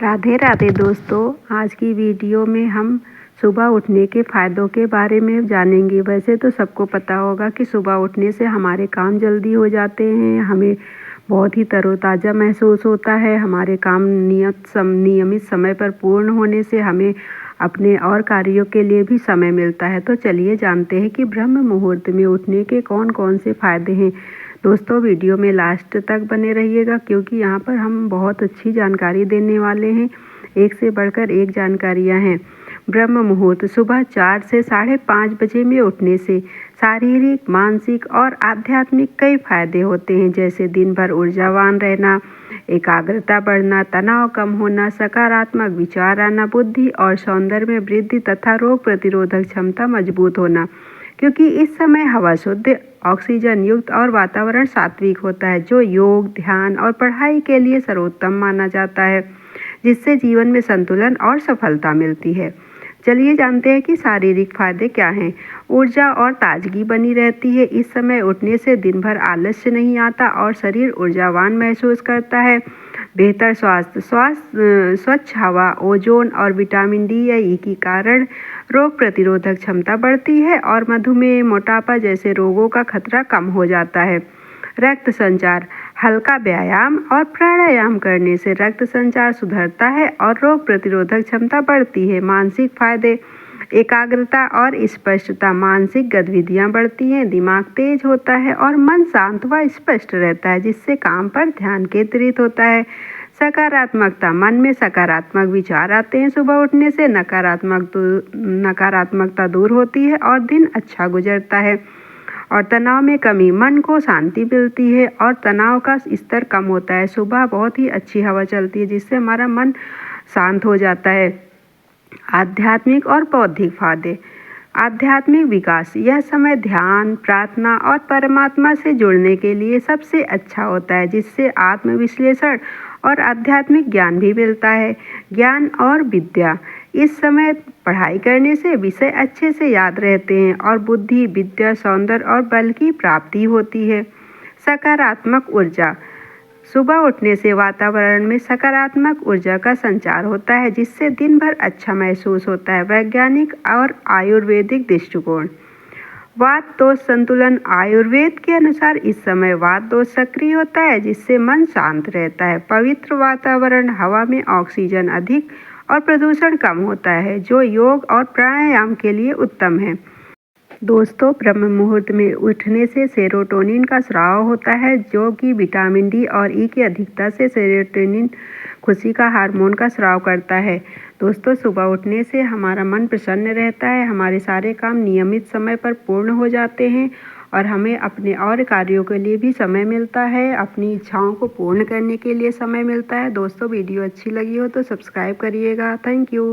राधे राधे दोस्तों, आज की वीडियो में हम सुबह उठने के फ़ायदों के बारे में जानेंगे। वैसे तो सबको पता होगा कि सुबह उठने से हमारे काम जल्दी हो जाते हैं, हमें बहुत ही तरोताज़ा महसूस होता है। हमारे काम नियमित समय पर पूर्ण होने से हमें अपने और कार्यों के लिए भी समय मिलता है। तो चलिए जानते हैं कि ब्रह्म मुहूर्त में उठने के कौन कौन से फ़ायदे हैं। दोस्तों वीडियो में लास्ट तक बने रहिएगा, क्योंकि यहाँ पर हम बहुत अच्छी जानकारी देने वाले हैं। एक से बढ़कर एक जानकारियाँ हैं। ब्रह्म मुहूर्त सुबह 4 से 5:30 बजे में उठने से शारीरिक, मानसिक और आध्यात्मिक कई फायदे होते हैं, जैसे दिन भर ऊर्जावान रहना, एकाग्रता बढ़ना, तनाव कम होना, सकारात्मक विचार आना, बुद्धि और सौंदर्य में वृद्धि तथा रोग प्रतिरोधक क्षमता मजबूत होना। क्योंकि इस समय हवा शुद्ध, ऑक्सीजन युक्त और वातावरण सात्विक होता है, जो योग, ध्यान और पढ़ाई के लिए सर्वोत्तम माना जाता है, जिससे जीवन में संतुलन और सफलता मिलती है। चलिए जानते हैं कि शारीरिक फायदे क्या हैं। ऊर्जा और ताजगी बनी रहती है। इस समय उठने से दिन भर आलस्य नहीं आता और शरीर ऊर्जावान महसूस करता है। बेहतर स्वास्थ्य स्वच्छ हवा, ओजोन और विटामिन डी या ई के कारण रोग प्रतिरोधक क्षमता बढ़ती है और मधुमेह, मोटापा जैसे रोगों का खतरा कम हो जाता है। रक्त संचार, हल्का व्यायाम और प्राणायाम करने से रक्त संचार सुधरता है और रोग प्रतिरोधक क्षमता बढ़ती है। मानसिक फायदे, एकाग्रता और स्पष्टता, मानसिक गतिविधियां बढ़ती हैं, दिमाग तेज होता है और मन शांत व स्पष्ट रहता है, जिससे काम पर ध्यान केंद्रित होता है। सकारात्मकता, मन में सकारात्मक विचार आते हैं। सुबह उठने से नकारात्मकता दूर होती है और दिन अच्छा गुजरता है। और तनाव में कमी, मन को शांति मिलती है और तनाव का स्तर कम होता है। सुबह बहुत ही अच्छी हवा चलती है, जिससे हमारा मन शांत हो जाता है। आध्यात्मिक और बौद्धिक फायदे, आध्यात्मिक विकास, यह समय ध्यान, प्रार्थना और परमात्मा से जुड़ने के लिए सबसे अच्छा होता है, जिससे आत्मविश्लेषण और आध्यात्मिक ज्ञान भी मिलता है। ज्ञान और विद्या, इस समय पढ़ाई करने से विषय अच्छे से याद रहते हैं और बुद्धि, विद्या, सौंदर्य और बल की प्राप्ति होती है। सकारात्मक ऊर्जा, सुबह उठने से वातावरण में सकारात्मक ऊर्जा का संचार होता है, जिससे दिन भर अच्छा महसूस होता है। वैज्ञानिक और आयुर्वेदिक दृष्टिकोण, वात दोष संतुलन, आयुर्वेद के अनुसार इस समय वात दोष सक्रिय होता है, जिससे मन शांत रहता है। पवित्र वातावरण, हवा में ऑक्सीजन अधिक और प्रदूषण कम होता है, जो योग और प्राणायाम के लिए उत्तम है। दोस्तों ब्रह्म मुहूर्त में उठने से सेरोटोनिन का स्राव होता है, जो कि विटामिन डी और ई की अधिकता से सेरोटोनिन खुशी का हार्मोन का स्राव करता है। दोस्तों सुबह उठने से हमारा मन प्रसन्न रहता है, हमारे सारे काम नियमित समय पर पूर्ण हो जाते हैं और हमें अपने और कार्यों के लिए भी समय मिलता है, अपनी इच्छाओं को पूर्ण करने के लिए समय मिलता है। दोस्तों वीडियो अच्छी लगी हो तो सब्सक्राइब करिएगा। Thank you.